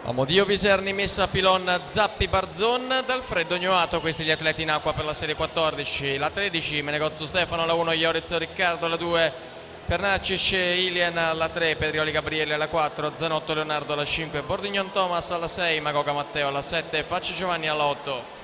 Amodio Piserni, Messa Pilon, Zappi Barzon, Dalfredo Gnoato, questi gli atleti in acqua per la serie 14. La 13 Menegozzo Stefano, la 1 Iorez Riccardo, la 2 Pernaccis Ilian, la 3 Pedrioli Gabriele, la 4 Zanotto Leonardo, la 5 Bordignon Thomas, alla 6 Magoga Matteo, alla 7 Facci Giovanni, alla 8